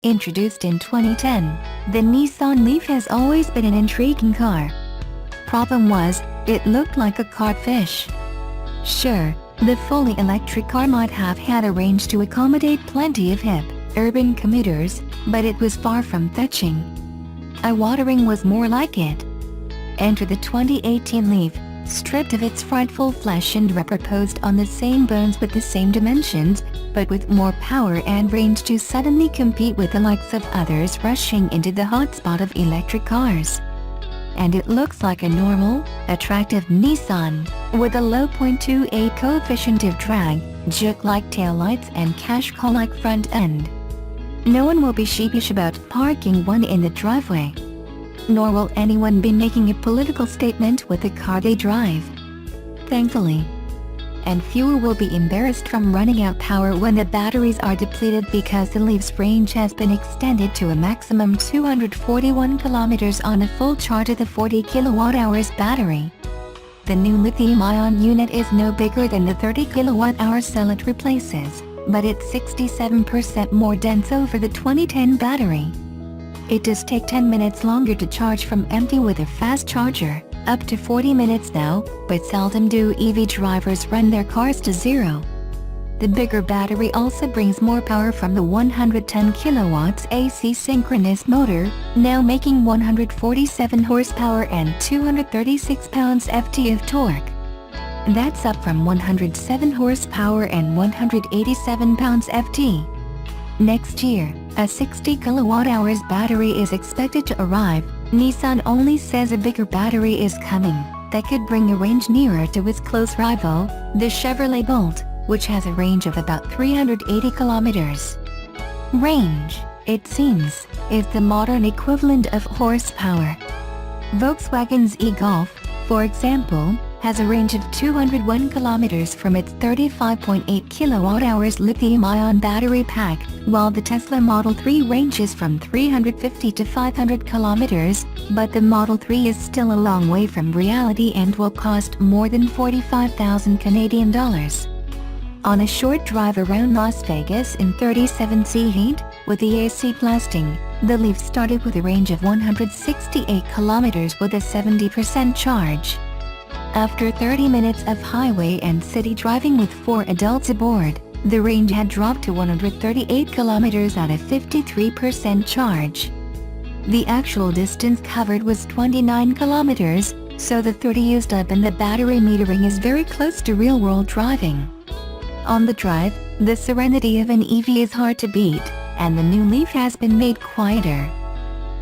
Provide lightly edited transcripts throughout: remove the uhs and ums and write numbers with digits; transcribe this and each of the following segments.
Introduced in 2010, the Nissan Leaf has always been an intriguing car. Problem was, it looked like a cartfish. Sure, the fully electric car might have had a range to accommodate plenty of hip, urban commuters, but it was far from fetching. Eye-watering was more like it. Enter the 2018 Leaf, stripped of its frightful flesh and repurposed on the same bones with the same dimensions, but with more power and range to suddenly compete with the likes of others rushing into the hotspot of electric cars. And it looks like a normal, attractive Nissan, with a low 0.28 coefficient of drag, Juke-like taillights and Qashqai-like front end. No one will be sheepish about parking one in the driveway. Nor will anyone be making a political statement with the car they drive. Thankfully. And fewer will be embarrassed from running out power when the batteries are depleted because the Leaf's range has been extended to a maximum 241 kilometers on a full charge of the 40 kilowatt-hours battery. The new lithium-ion unit is no bigger than the 30 kilowatt-hour cell it replaces, but it's 67% more dense over the 2010 battery. It does take 10 minutes longer to charge from empty with a fast charger, up to 40 minutes now, but seldom do EV drivers run their cars to zero. The bigger battery also brings more power from the 110 kilowatts AC synchronous motor, now making 147 horsepower and 236 pounds-ft of torque. That's up from 107 horsepower and 187 pounds-ft. Next year, a 60 kilowatt-hours battery is expected to arrive. Nissan only says a bigger battery is coming, that could bring the range nearer to its close rival, the Chevrolet Bolt, which has a range of about 380 kilometers. Range, it seems, is the modern equivalent of horsepower. Volkswagen's e-Golf, for example, has a range of 201 kilometers from its 35.8 kilowatt-hours lithium-ion battery pack, while the Tesla Model 3 ranges from 350 to 500 kilometers, but the Model 3 is still a long way from reality and will cost more than 45,000 Canadian dollars. On a short drive around Las Vegas in 37°C heat, with the AC blasting, the Leaf started with a range of 168 kilometers with a 70% charge. After 30 minutes of highway and city driving with 4 adults aboard, the range had dropped to 138 kilometers at a 53% charge. The actual distance covered was 29 kilometers, so the 30 used up in the battery metering is very close to real-world driving. On the drive, the serenity of an EV is hard to beat, and the new Leaf has been made quieter.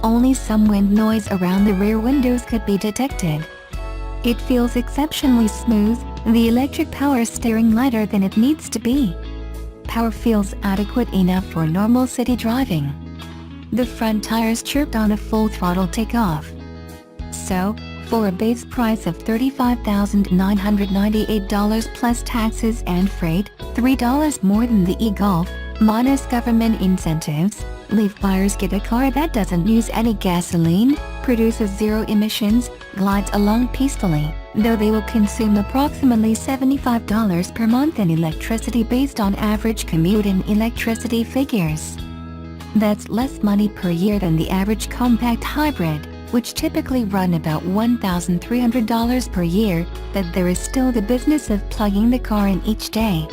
Only some wind noise around the rear windows could be detected. It feels exceptionally smooth, the electric power steering lighter than it needs to be. Power feels adequate enough for normal city driving. The front tires chirped on a full throttle takeoff. So, for a base price of $35,998 plus taxes and freight, $3 more than the e-Golf, minus government incentives, Leaf buyers get a car that doesn't use any gasoline, produces zero emissions, glides along peacefully, though they will consume approximately $75 per month in electricity based on average commute and electricity figures. That's less money per year than the average compact hybrid, which typically run about $1,300 per year, but there is still the business of plugging the car in each day.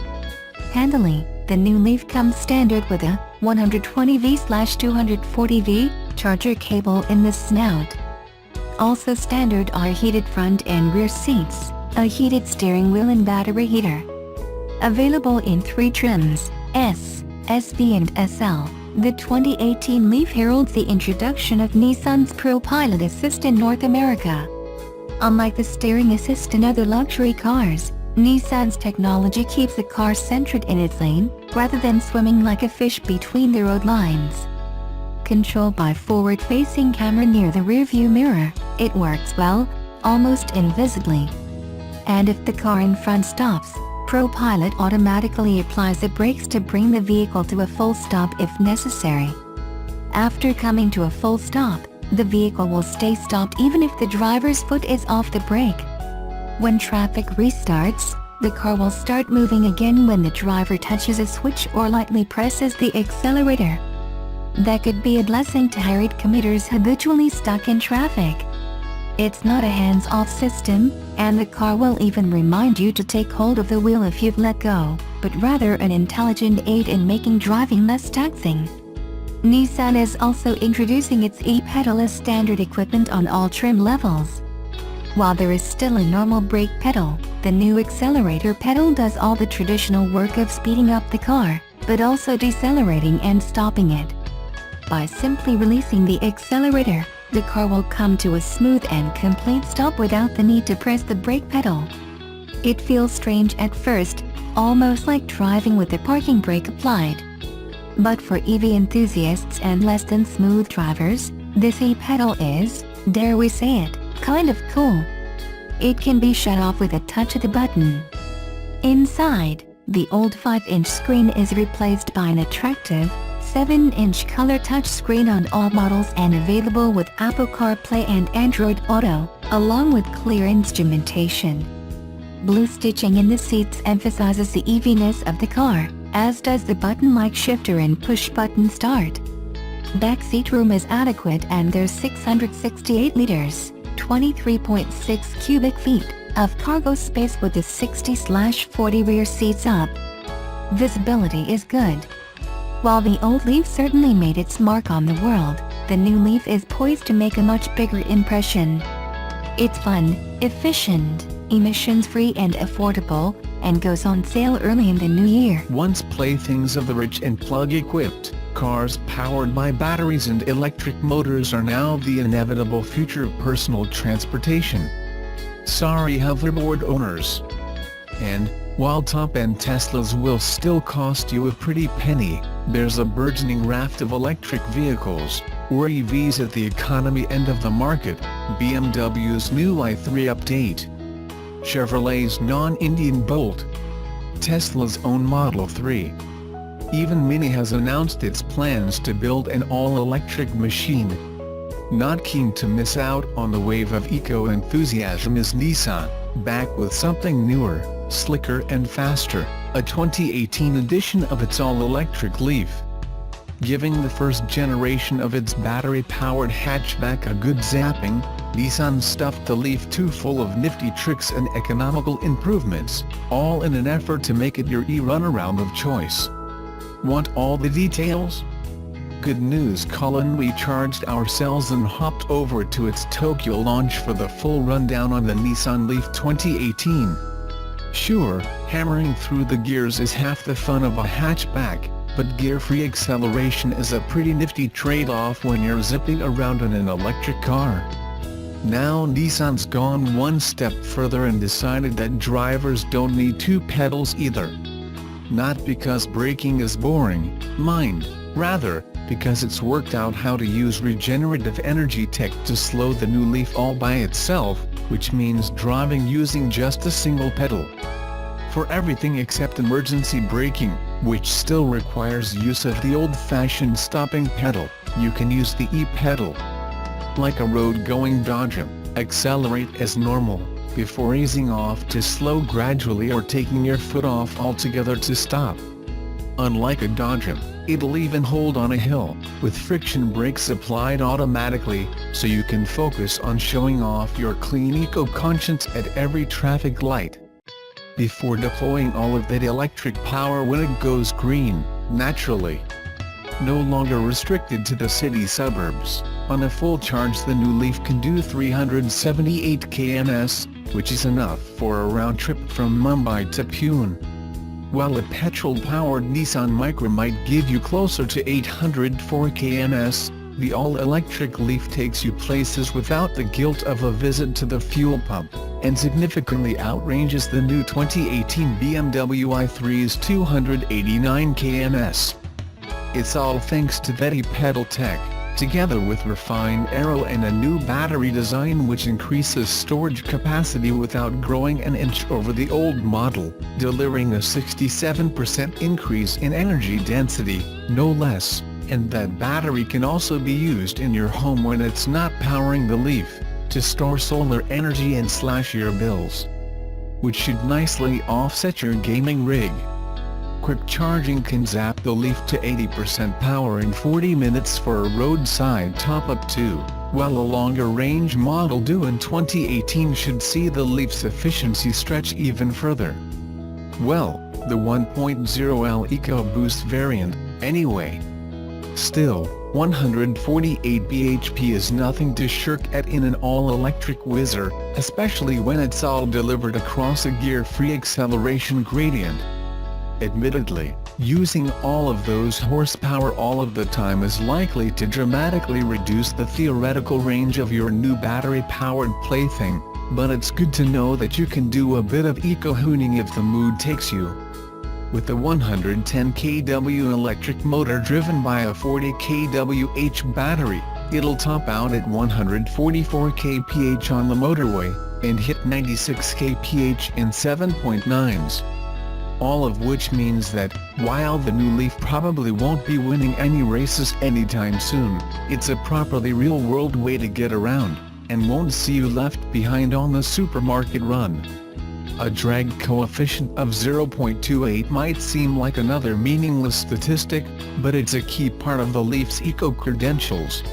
Handily, the new Leaf comes standard with a 120V/240V charger cable in the snout. Also standard are heated front and rear seats, a heated steering wheel and battery heater. Available in 3 trims, S, SV and SL, the 2018 Leaf heralds the introduction of Nissan's ProPilot Assist in North America. Unlike the steering assist in other luxury cars, Nissan's technology keeps the car centered in its lane, rather than swimming like a fish between the road lines. Controlled by forward-facing camera near the rearview mirror, it works well, almost invisibly. And if the car in front stops, ProPilot automatically applies the brakes to bring the vehicle to a full stop if necessary. After coming to a full stop, the vehicle will stay stopped even if the driver's foot is off the brake. When traffic restarts, the car will start moving again when the driver touches a switch or lightly presses the accelerator. That could be a blessing to irate commuters habitually stuck in traffic. It's not a hands-off system, and the car will even remind you to take hold of the wheel if you've let go, but rather an intelligent aid in making driving less taxing. Nissan is also introducing its e-pedal as standard equipment on all trim levels. While there is still a normal brake pedal, the new accelerator pedal does all the traditional work of speeding up the car, but also decelerating and stopping it. By simply releasing the accelerator, the car will come to a smooth and complete stop without the need to press the brake pedal. It feels strange at first, almost like driving with the parking brake applied. But for EV enthusiasts and less than smooth drivers, this e-pedal is, dare we say it, kind of cool. It can be shut off with a touch of the button. Inside, the old 5-inch screen is replaced by an attractive 7-inch color touchscreen on all models and available with Apple CarPlay and Android Auto, along with clear instrumentation. Blue stitching in the seats emphasizes the EV-ness of the car, as does the button mic shifter and push-button start. Back seat room is adequate and there's 668 liters, 23.6 cubic feet, of cargo space with the 60/40 rear seats up. Visibility is good. While the old Leaf certainly made its mark on the world, the new Leaf is poised to make a much bigger impression. It's fun, efficient, emissions-free and affordable, and goes on sale early in the new year. Once playthings of the rich and plug-equipped, cars powered by batteries and electric motors are now the inevitable future of personal transportation. Sorry hoverboard owners. And, while top-end Teslas will still cost you a pretty penny, there's a burgeoning raft of electric vehicles, or EVs at the economy end of the market: BMW's new i3 update, Chevrolet's non-Indian Bolt, Tesla's own Model 3. Even Mini has announced its plans to build an all-electric machine. Not keen to miss out on the wave of eco-enthusiasm is Nissan, back with something newer, slicker and faster, a 2018 edition of its all-electric Leaf. Giving the first generation of its battery-powered hatchback a good zapping, Nissan stuffed the Leaf 2 full of nifty tricks and economical improvements, all in an effort to make it your e-runaround of choice. Want all the details? Good news, Colin, we charged ourselves and hopped over to its Tokyo launch for the full rundown on the Nissan Leaf 2018. Sure, hammering through the gears is half the fun of a hatchback, but gear-free acceleration is a pretty nifty trade-off when you're zipping around in an electric car. Now Nissan's gone one step further and decided that drivers don't need two pedals either. Not because braking is boring, mind, rather, because it's worked out how to use regenerative energy tech to slow the new Leaf all by itself, which means driving using just a single pedal. For everything except emergency braking, which still requires use of the old-fashioned stopping pedal, you can use the e-pedal. Like a road-going Dodge, accelerate as normal, before easing off to slow gradually or taking your foot off altogether to stop. Unlike a Dodge, it'll even hold on a hill, with friction brakes applied automatically, so you can focus on showing off your clean eco-conscience at every traffic light. Before deploying all of that electric power when it goes green, naturally. No longer restricted to the city suburbs, on a full charge the new Leaf can do 378 km, which is enough for a round trip from Mumbai to Pune. While a petrol-powered Nissan Micra might give you closer to 804 km, the all-electric Leaf takes you places without the guilt of a visit to the fuel pump, and significantly outranges the new 2018 BMW i3's 289 km. It's all thanks to that e-pedal tech, together with refined aero and a new battery design which increases storage capacity without growing an inch over the old model, delivering a 67% increase in energy density, no less, and that battery can also be used in your home when it's not powering the Leaf, to store solar energy and slash your bills, which should nicely offset your gaming rig. quick charging can zap the Leaf to 80% power in 40 minutes for a roadside top-up too, while a longer-range model due in 2018 should see the Leaf's efficiency stretch even further. Well, the 1.0L EcoBoost variant, anyway. Still, 148 bhp is nothing to shirk at in an all-electric whizzer, especially when it's all delivered across a gear-free acceleration gradient. Admittedly, using all of those horsepower all of the time is likely to dramatically reduce the theoretical range of your new battery-powered plaything, but it's good to know that you can do a bit of eco-hooning if the mood takes you. With the 110 kW electric motor driven by a 40 kWh battery, it'll top out at 144 kph on the motorway, and hit 96 kph in 7.9s. All of which means that, while the new Leaf probably won't be winning any races anytime soon, it's a properly real-world way to get around, and won't see you left behind on the supermarket run. A drag coefficient of 0.28 might seem like another meaningless statistic, but it's a key part of the Leaf's eco-credentials.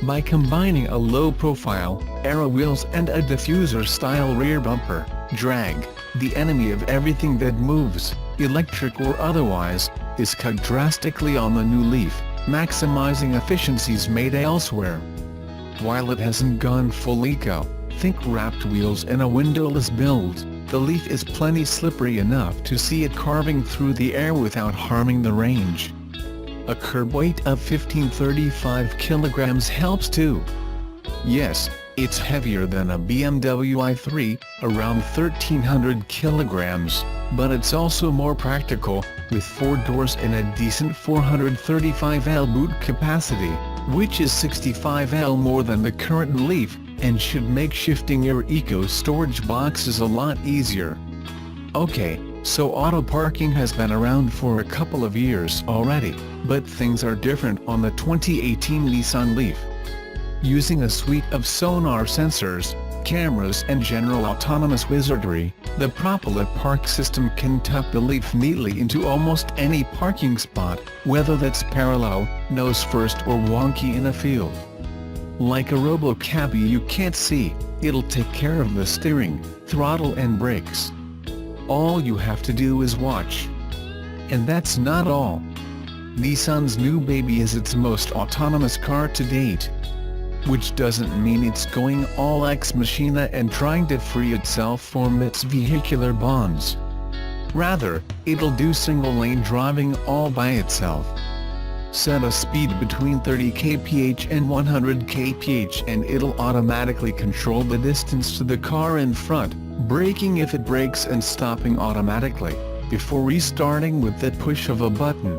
By combining a low-profile, aero wheels and a diffuser-style rear bumper, drag, the enemy of everything that moves, electric or otherwise, is cut drastically on the new Leaf, maximizing efficiencies made elsewhere. While it hasn't gone full eco, think wrapped wheels and a windowless build, the Leaf is plenty slippery enough to see it carving through the air without harming the range. A curb weight of 1535 kilograms helps too. Yes, it's heavier than a BMW i3, around 1300 kilograms, but it's also more practical, with 4 doors and a decent 435L boot capacity, which is 65L more than the current Leaf, and should make shifting your eco-storage boxes a lot easier. Okay, so auto parking has been around for a couple of years already, but things are different on the 2018 Nissan Leaf. Using a suite of sonar sensors, cameras and general autonomous wizardry, the Propulate Park system can tuck the Leaf neatly into almost any parking spot, whether that's parallel, nose first or wonky in a field. Like a robo-cabbie you can't see, it'll take care of the steering, throttle and brakes. All you have to do is watch. And that's not all. Nissan's new baby is its most autonomous car to date. Which doesn't mean it's going all ex machina and trying to free itself from its vehicular bonds. Rather, it'll do single-lane driving all by itself. Set a speed between 30 kph and 100 kph and it'll automatically control the distance to the car in front, braking if it brakes and stopping automatically, before restarting with the push of a button.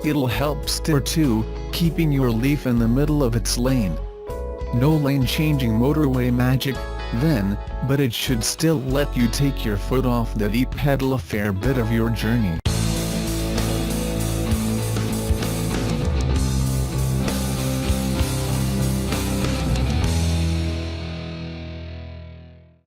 It'll help steer too, keeping your Leaf in the middle of its lane. No lane-changing motorway magic, then, but it should still let you take your foot off the pedal a fair bit of your journey.